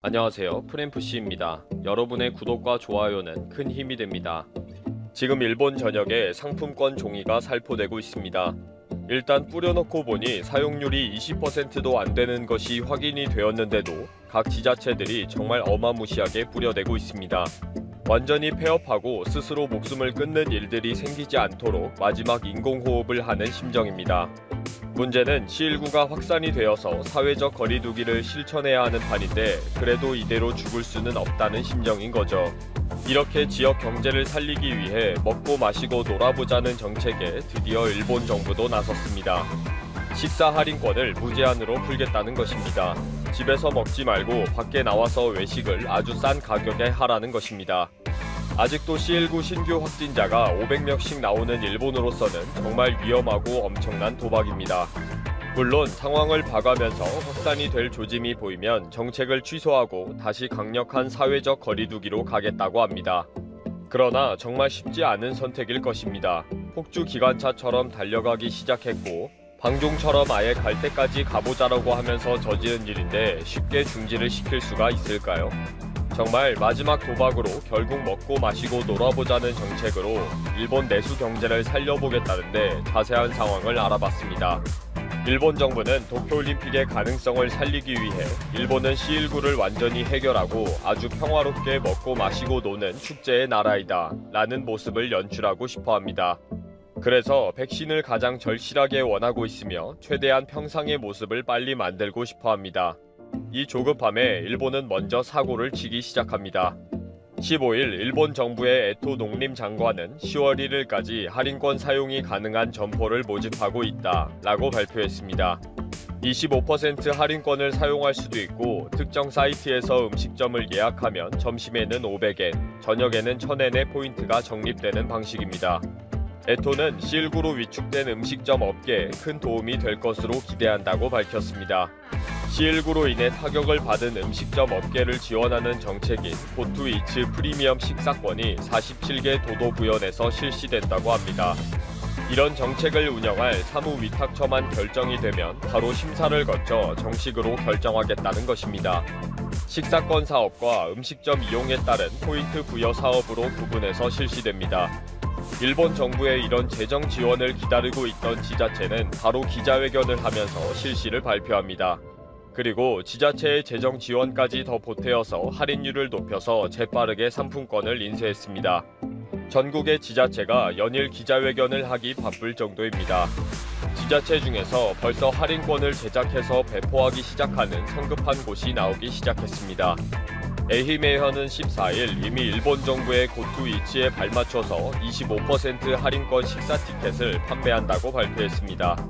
안녕하세요. 프램프씨입니다. 여러분의 구독과 좋아요는 큰 힘이 됩니다. 지금 일본 전역에 상품권 종이가 살포되고 있습니다. 일단 뿌려놓고 보니 사용률이 20%도 안 되는 것이 확인이 되었는데도 각 지자체들이 정말 어마무시하게 뿌려대고 있습니다. 완전히 폐업하고 스스로 목숨을 끊는 일들이 생기지 않도록 마지막 인공호흡을 하는 심정입니다. 문제는 C19가 확산이 되어서 사회적 거리두기를 실천해야 하는 판인데 그래도 이대로 죽을 수는 없다는 심정인 거죠. 이렇게 지역 경제를 살리기 위해 먹고 마시고 놀아보자는 정책에 드디어 일본 정부도 나섰습니다. 식사 할인권을 무제한으로 풀겠다는 것입니다. 집에서 먹지 말고 밖에 나와서 외식을 아주 싼 가격에 하라는 것입니다. 아직도 C19 신규 확진자가 500명씩 나오는 일본으로서는 정말 위험하고 엄청난 도박입니다. 물론 상황을 봐가면서 확산이 될 조짐이 보이면 정책을 취소하고 다시 강력한 사회적 거리두기로 가겠다고 합니다. 그러나 정말 쉽지 않은 선택일 것입니다. 폭주 기관차처럼 달려가기 시작했고 방종처럼 아예 갈 때까지 가보자라고 하면서 저지른 일인데 쉽게 중지를 시킬 수가 있을까요? 정말 마지막 도박으로 결국 먹고 마시고 놀아보자는 정책으로 일본 내수 경제를 살려보겠다는데 자세한 상황을 알아봤습니다. 일본 정부는 도쿄올림픽의 가능성을 살리기 위해 일본은 C19를 완전히 해결하고 아주 평화롭게 먹고 마시고 노는 축제의 나라이다 라는 모습을 연출하고 싶어합니다. 그래서 백신을 가장 절실하게 원하고 있으며 최대한 평상의 모습을 빨리 만들고 싶어합니다. 이 조급함에 일본은 먼저 사고를 치기 시작합니다. 15일 일본 정부의 에토 농림장관은 10월 1일까지 할인권 사용이 가능한 점포를 모집하고 있다 라고 발표했습니다. 25% 할인권을 사용할 수도 있고 특정 사이트에서 음식점을 예약하면 점심에는 500엔, 저녁에는 1000엔의 포인트가 적립되는 방식입니다. 에토는 C19로 위축된 음식점 업계에 큰 도움이 될 것으로 기대한다고 밝혔습니다. C19로 인해 타격을 받은 음식점 업계를 지원하는 정책인 고투이츠 프리미엄 식사권이 47개 도도부현에서 실시된다고 합니다. 이런 정책을 운영할 사무위탁처만 결정이 되면 바로 심사를 거쳐 정식으로 결정하겠다는 것입니다. 식사권 사업과 음식점 이용에 따른 포인트 부여 사업으로 구분해서 실시됩니다. 일본 정부의 이런 재정 지원을 기다리고 있던 지자체는 바로 기자회견을 하면서 실시를 발표합니다. 그리고 지자체의 재정 지원까지 더 보태어서 할인율을 높여서 재빠르게 상품권을 인쇄했습니다. 전국의 지자체가 연일 기자회견을 하기 바쁠 정도입니다. 지자체 중에서 벌써 할인권을 제작해서 배포하기 시작하는 성급한 곳이 나오기 시작했습니다. 에히메현은 14일 이미 일본 정부의 고투이츠에 발맞춰서 25% 할인권 식사 티켓을 판매한다고 발표했습니다.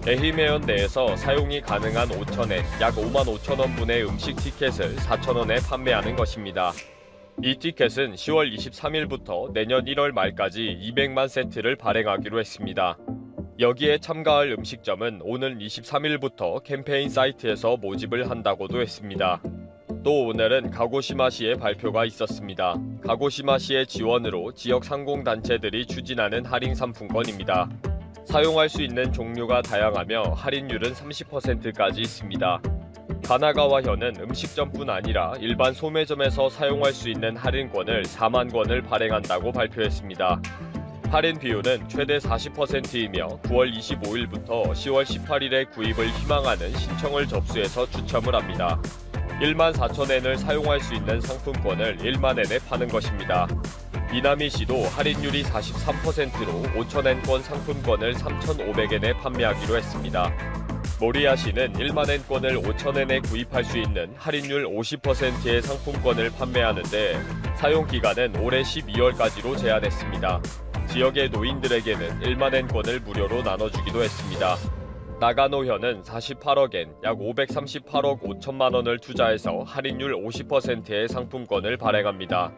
에히메현 내에서 사용이 가능한 5,000엔, 약 55,000원분의 음식 티켓을 4,000원에 판매하는 것입니다. 이 티켓은 10월 23일부터 내년 1월 말까지 200만 세트를 발행하기로 했습니다. 여기에 참가할 음식점은 오는 23일부터 캠페인 사이트에서 모집을 한다고도 했습니다. 또 오늘은 가고시마시의 발표가 있었습니다. 가고시마시의 지원으로 지역 상공단체들이 추진하는 할인 상품권입니다. 사용할 수 있는 종류가 다양하며 할인율은 30%까지 있습니다. 가나가와현은 음식점뿐 아니라 일반 소매점에서 사용할 수 있는 할인권을 4만 권을 발행한다고 발표했습니다. 할인 비율은 최대 40%이며 9월 25일부터 10월 18일에 구입을 희망하는 신청을 접수해서 추첨을 합니다. 14,000엔을 사용할 수 있는 상품권을 10,000엔에 파는 것입니다. 미나미시도 할인율이 43%로 5,000엔권 상품권을 3,500엔에 판매하기로 했습니다. 모리야시는 10,000엔권을 5,000엔에 구입할 수 있는 할인율 50%의 상품권을 판매하는데 사용기간은 올해 12월까지로 제한했습니다. 지역의 노인들에게는 10,000엔권을 무료로 나눠주기도 했습니다. 나가노현은 48억엔, 약 538억 5천만 원을 투자해서 할인율 50%의 상품권을 발행합니다.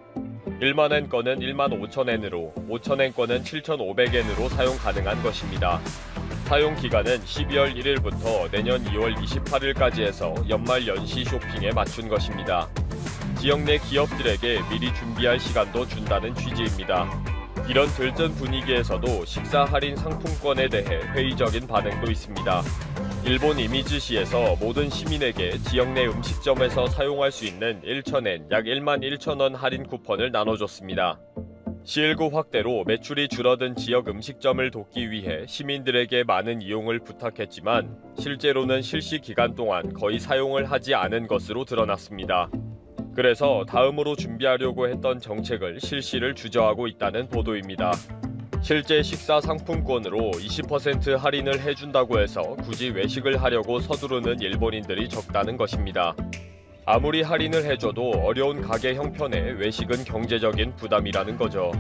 10,000엔권은 15,000엔으로, 5,000엔권은 7,500엔으로 사용 가능한 것입니다. 사용 기간은 12월 1일부터 내년 2월 28일까지 해서 연말 연시 쇼핑에 맞춘 것입니다. 지역 내 기업들에게 미리 준비할 시간도 준다는 취지입니다. 이런 들뜬 분위기에서도 식사 할인 상품권에 대해 회의적인 반응도 있습니다. 일본 이미즈시에서 모든 시민에게 지역 내 음식점에서 사용할 수 있는 1,000엔 약 11,000원 할인 쿠폰을 나눠줬습니다. C19 확대로 매출이 줄어든 지역 음식점을 돕기 위해 시민들에게 많은 이용을 부탁했지만 실제로는 실시 기간 동안 거의 사용을 하지 않은 것으로 드러났습니다. 그래서 다음으로 준비하려고 했던 정책을 실시를 주저하고 있다는 보도입니다. 실제 식사 상품권으로 20% 할인을 해준다고 해서 굳이 외식을 하려고 서두르는 일본인들이 적다는 것입니다. 아무리 할인을 해줘도 어려운 가게 형편에 외식은 경제적인 부담이라는 거죠.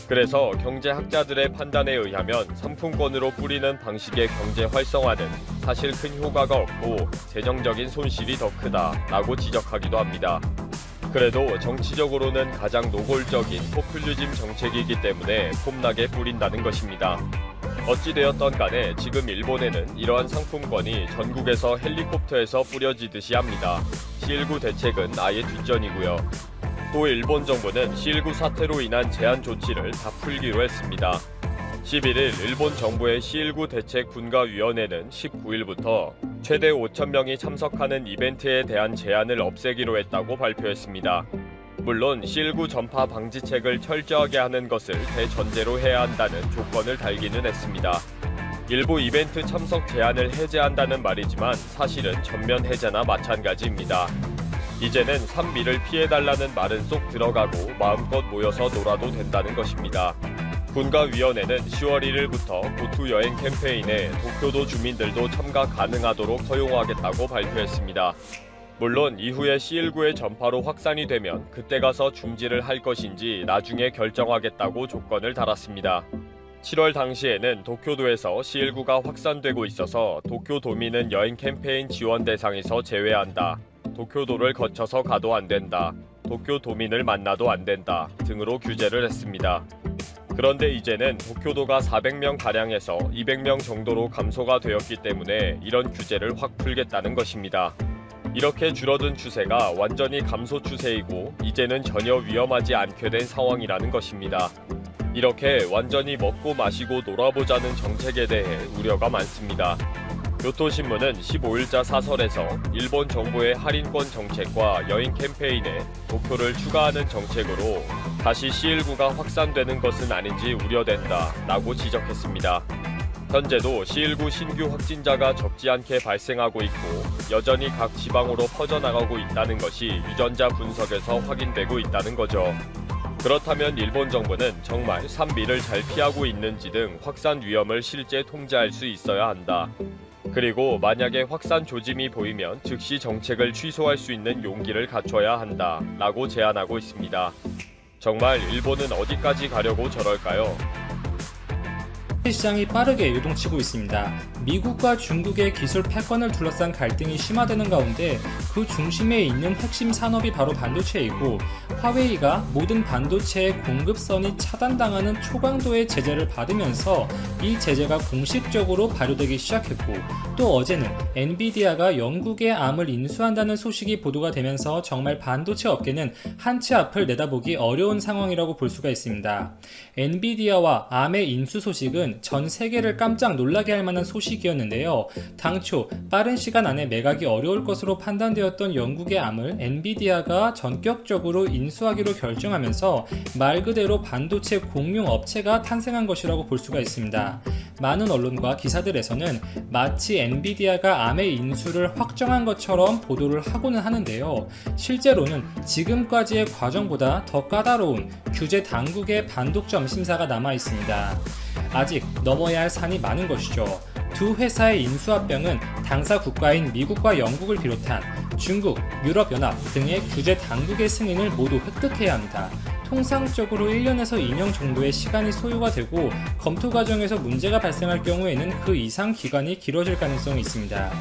그래서 경제학자들의 판단에 의하면 상품권으로 뿌리는 방식의 경제 활성화는 사실 큰 효과가 없고 재정적인 손실이 더 크다라고 지적하기도 합니다. 그래도 정치적으로는 가장 노골적인 포퓰리즘 정책이기 때문에 폼나게 뿌린다는 것입니다. 어찌되었던 간에 지금 일본에는 이러한 상품권이 전국에서 헬리콥터에서 뿌려지듯이 합니다. C19 대책은 아예 뒷전이고요. 또 일본 정부는 C19 사태로 인한 제한 조치를 다 풀기로 했습니다. 11일 일본 정부의 C19 대책 분과위원회는 19일부터 최대 5,000명이 참석하는 이벤트에 대한 제한을 없애기로 했다고 발표했습니다. 물론 C19 전파 방지책을 철저하게 하는 것을 대전제로 해야 한다는 조건을 달기는 했습니다. 일부 이벤트 참석 제한을 해제한다는 말이지만 사실은 전면 해제나 마찬가지입니다. 이제는 산미를 피해달라는 말은 쏙 들어가고 마음껏 모여서 놀아도 된다는 것입니다. 분과위원회는 10월 1일부터 고투 여행 캠페인에 도쿄도 주민들도 참가 가능하도록 허용하겠다고 발표했습니다. 물론 이후에 C19의 전파로 확산이 되면 그때 가서 중지를 할 것인지 나중에 결정하겠다고 조건을 달았습니다. 7월 당시에는 도쿄도에서 C19가 확산되고 있어서 도쿄도민은 여행 캠페인 지원 대상에서 제외한다. 도쿄도를 거쳐서 가도 안 된다. 도쿄도민을 만나도 안 된다. 등으로 규제를 했습니다. 그런데 이제는 도쿄도가 400명가량에서 200명 정도로 감소가 되었기 때문에 이런 규제를 확 풀겠다는 것입니다. 이렇게 줄어든 추세가 완전히 감소 추세이고 이제는 전혀 위험하지 않게 된 상황이라는 것입니다. 이렇게 완전히 먹고 마시고 놀아보자는 정책에 대해 우려가 많습니다. 교토신문은 15일자 사설에서 일본 정부의 할인권 정책과 여행 캠페인에 도쿄를 추가하는 정책으로 다시 C19가 확산되는 것은 아닌지 우려된다 라고 지적했습니다. 현재도 C19 신규 확진자가 적지 않게 발생하고 있고 여전히 각 지방으로 퍼져나가고 있다는 것이 유전자 분석에서 확인되고 있다는 거죠. 그렇다면 일본 정부는 정말 산미를 잘 피하고 있는지 등 확산 위험을 실제 통제할 수 있어야 한다. 그리고 만약에 확산 조짐이 보이면 즉시 정책을 취소할 수 있는 용기를 갖춰야 한다 라고 제안하고 있습니다. 정말 일본은 어디까지 가려고 저럴까요? 시장이 빠르게 요동치고 있습니다. 미국과 중국의 기술 패권을 둘러싼 갈등이 심화되는 가운데 그 중심에 있는 핵심 산업이 바로 반도체이고 화웨이가 모든 반도체의 공급선이 차단당하는 초강도의 제재를 받으면서 이 제재가 공식적으로 발효되기 시작했고 또 어제는 엔비디아가 영국의 암을 인수한다는 소식이 보도가 되면서 정말 반도체 업계는 한 치 앞을 내다보기 어려운 상황이라고 볼 수가 있습니다. 엔비디아와 암의 인수 소식은 전 세계를 깜짝 놀라게 할 만한 소식이었는데요. 당초 빠른 시간 안에 매각이 어려울 것으로 판단되었던 영국의 암을 엔비디아가 전격적으로 인수하기로 결정하면서 말 그대로 반도체 공용 업체가 탄생한 것이라고 볼 수가 있습니다. 많은 언론과 기사들에서는 마치 엔비디아가 암의 인수를 확정한 것처럼 보도를 하고는 하는데요. 실제로는 지금까지의 과정보다 더 까다로운 규제 당국의 반독점 심사가 남아 있습니다. 아직 넘어야 할 산이 많은 것이죠. 두 회사의 인수합병은 당사 국가인 미국과 영국을 비롯한 중국, 유럽연합 등의 규제 당국의 승인을 모두 획득해야 합니다. 통상적으로 1년에서 2년 정도의 시간이 소요가 되고 검토 과정에서 문제가 발생할 경우에는 그 이상 기간이 길어질 가능성이 있습니다.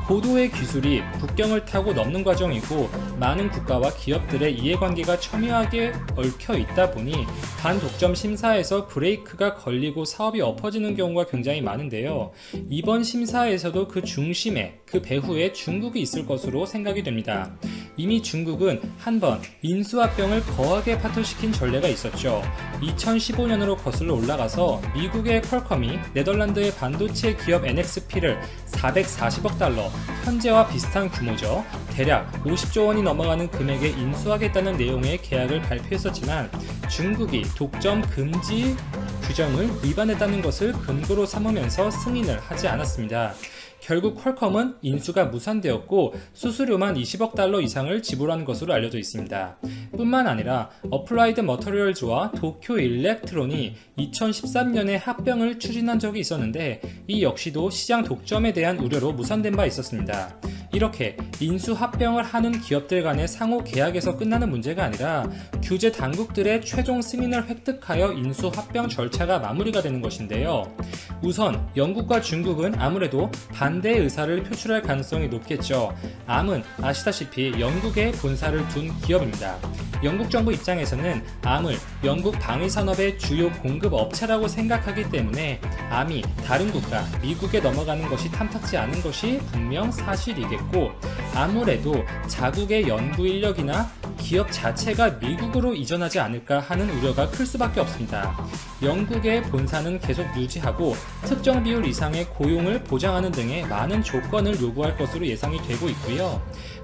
고도의 기술이 국경을 타고 넘는 과정이고 많은 국가와 기업들의 이해관계가 첨예하게 얽혀 있다 보니 반독점 심사에서 브레이크가 걸리고 사업이 엎어지는 경우가 굉장히 많은데요. 이번 심사에서도 그 중심에 그 배후에 중국이 있을 것으로 생각이 됩니다. 이미 중국은 한번 인수합병을 거하게 파토시킨 전례가 있었죠. 2015년으로 거슬러 올라가서 미국의 퀄컴이 네덜란드의 반도체 기업 NXP를 440억 달러, 현재와 비슷한 규모죠. 대략 50조 원이 넘어가는 금액에 인수하겠다는 내용의 계약을 발표했었지만 중국이 독점 금지 규정을 위반했다는 것을 근거로 삼으면서 승인을 하지 않았습니다. 결국 퀄컴은 인수가 무산되었고 수수료만 20억 달러 이상을 지불한 것으로 알려져 있습니다. 뿐만 아니라 어플라이드 머터리얼즈와 도쿄 일렉트론이 2013년에 합병을 추진한 적이 있었는데 이 역시도 시장 독점에 대한 우려로 무산된 바 있었습니다. 이렇게 인수 합병을 하는 기업들 간의 상호 계약에서 끝나는 문제가 아니라 규제 당국들의 최종 승인을 획득하여 인수 합병 절차가 마무리가 되는 것인데요. 우선 영국과 중국은 아무래도 반대 의사를 표출할 가능성이 높겠죠. 암은 아시다시피 영국에 본사를 둔 기업입니다. 영국 정부 입장에서는 암을 영국 방위산업의 주요 공급 업체라고 생각하기 때문에 암이 다른 국가, 미국에 넘어가는 것이 탐탁지 않은 것이 분명 사실이겠고, 아무래도 자국의 연구 인력이나 기업 자체가 미국으로 이전하지 않을까 하는 우려가 클 수밖에 없습니다. 영국의 본사는 계속 유지하고 특정 비율 이상의 고용을 보장하는 등의 많은 조건을 요구할 것으로 예상이 되고 있고요.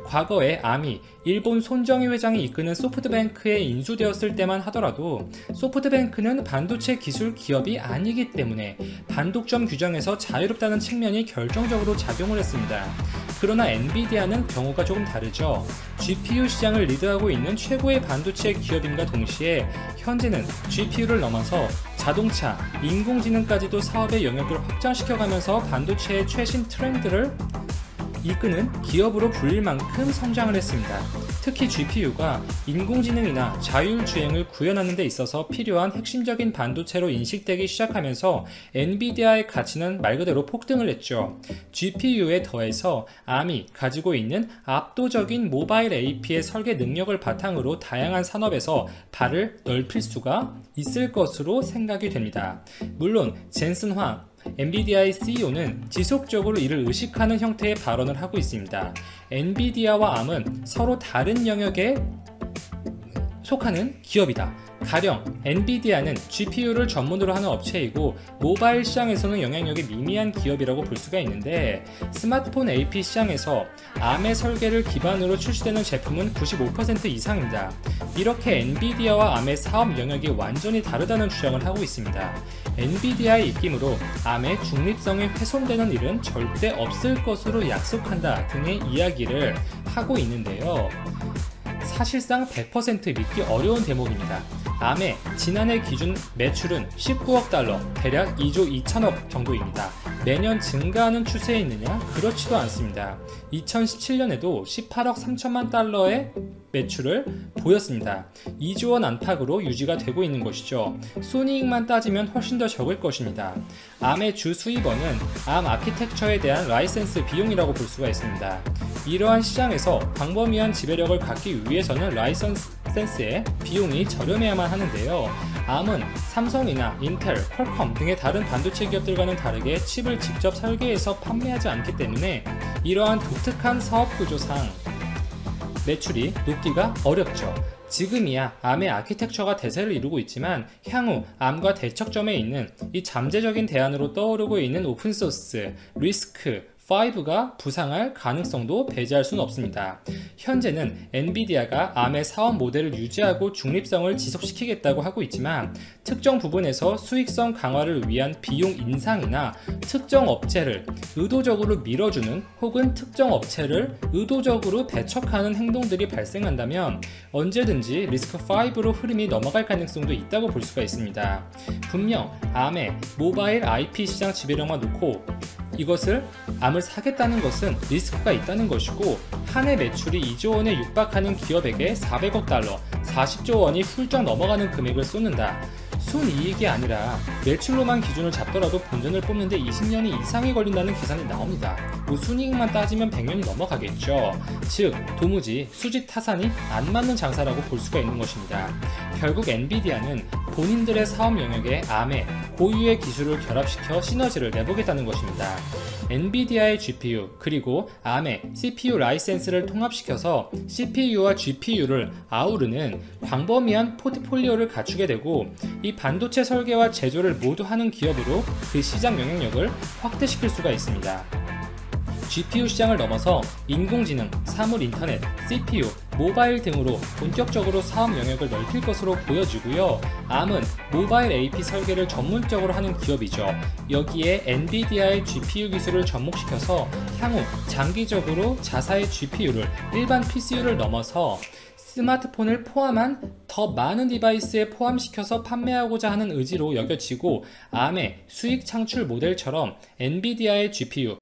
과거에 암이 일본 손정희 회장이 이끄는 소프트뱅크에 인수되었을 때만 하더라도 소프트뱅크는 반도체 기술 기업이 아니기 때문에 반독점 규정에서 자유롭다는 측면이 결정적으로 작용을 했습니다. 그러나 엔비디아는 경우가 조금 다르죠. GPU 시장을 리드하고 있는 최고의 반도체 기업임과 동시에 현재는 GPU를 넘어서 자동차, 인공지능까지도 사업의 영역을 확장시켜가면서 반도체의 최신 트렌드를 이끄는 기업으로 불릴 만큼 성장을 했습니다. 특히 GPU가 인공지능이나 자율주행을 구현하는 데 있어서 필요한 핵심적인 반도체로 인식되기 시작하면서 엔비디아의 가치는 말 그대로 폭등을 했죠. GPU에 더해서 ARM이 가지고 있는 압도적인 모바일 AP의 설계 능력을 바탕으로 다양한 산업에서 발을 넓힐 수가 있을 것으로 생각이 됩니다. 물론 젠슨 황 엔비디아의 CEO는 지속적으로 이를 의식하는 형태의 발언을 하고 있습니다. 엔비디아와 ARM은 서로 다른 영역에 속하는 기업이다. 가령 엔비디아는 GPU를 전문으로 하는 업체이고 모바일 시장에서는 영향력이 미미한 기업이라고 볼 수가 있는데, 스마트폰 AP 시장에서 ARM의 설계를 기반으로 출시되는 제품은 95% 이상입니다. 이렇게 엔비디아와 ARM의 사업 영역이 완전히 다르다는 주장을 하고 있습니다. 엔비디아의 입김으로 ARM의 중립성이 훼손되는 일은 절대 없을 것으로 약속한다 등의 이야기를 하고 있는데요. 사실상 100% 믿기 어려운 대목입니다. ARM의 지난해 기준 매출은 19억 달러, 대략 2조 2천억 정도입니다. 매년 증가하는 추세에 있느냐? 그렇지도 않습니다. 2017년에도 18억 3천만 달러의 매출을 보였습니다. 2조 원 안팎으로 유지가 되고 있는 것이죠. 순이익만 따지면 훨씬 더 적을 것입니다. ARM의 주 수입원은 ARM 아키텍처에 대한 라이센스 비용이라고 볼 수가 있습니다. 이러한 시장에서 광범위한 지배력을 갖기 위해서는 라이센스의 비용이 저렴해야만 하는데요. ARM은 삼성이나 인텔, 퀄컴 등의 다른 반도체 기업들과는 다르게 칩을 직접 설계해서 판매하지 않기 때문에 이러한 독특한 사업 구조상 매출이 높기가 어렵죠. 지금이야 ARM의 아키텍처가 대세를 이루고 있지만 향후 ARM과 대척점에 있는 이 잠재적인 대안으로 떠오르고 있는 오픈소스, 리스크5가 부상할 가능성도 배제할 수는 없습니다. 현재는 엔비디아가 ARM의 사업 모델을 유지하고 중립성을 지속시키겠다고 하고 있지만 특정 부분에서 수익성 강화를 위한 비용 인상이나 특정 업체를 의도적으로 밀어주는 혹은 특정 업체를 의도적으로 배척하는 행동들이 발생한다면 언제든지 리스크5로 흐름이 넘어갈 가능성도 있다고 볼 수가 있습니다. 분명 ARM의 모바일 IP 시장 지배력만 놓고 이것을 ARM을 사겠다는 것은 리스크가 있다는 것이고, 한 해 매출이 2조 원에 육박하는 기업에게 400억 달러, 40조 원이 훌쩍 넘어가는 금액을 쏟는다. 순이익이 아니라 매출로만 기준을 잡더라도 본전을 뽑는데 20년이 이상이 걸린다는 계산이 나옵니다. 순이익만 따지면 100년이 넘어가겠죠. 즉 도무지 수직 타산이 안 맞는 장사라고 볼 수가 있는 것입니다. 결국 엔비디아는 본인들의 사업 영역에 ARM의 고유의 기술을 결합시켜 시너지를 내보겠다는 것입니다. 엔비디아의 GPU 그리고 ARM의 CPU 라이센스를 통합시켜서 CPU와 GPU를 아우르는 광범위한 포트폴리오를 갖추게 되고, 이 반도체 설계와 제조를 모두 하는 기업으로 그 시장 영향력을 확대시킬 수가 있습니다. GPU 시장을 넘어서 인공지능, 사물 인터넷, CPU, 모바일 등으로 본격적으로 사업 영역을 넓힐 것으로 보여지고요. ARM은 모바일 AP 설계를 전문적으로 하는 기업이죠. 여기에 엔비디아의 GPU 기술을 접목시켜서 향후 장기적으로 자사의 GPU를 일반 PCU를 넘어서 스마트폰을 포함한 더 많은 디바이스에 포함시켜서 판매하고자 하는 의지로 여겨지고, ARM의 수익 창출 모델처럼 엔비디아의 GPU,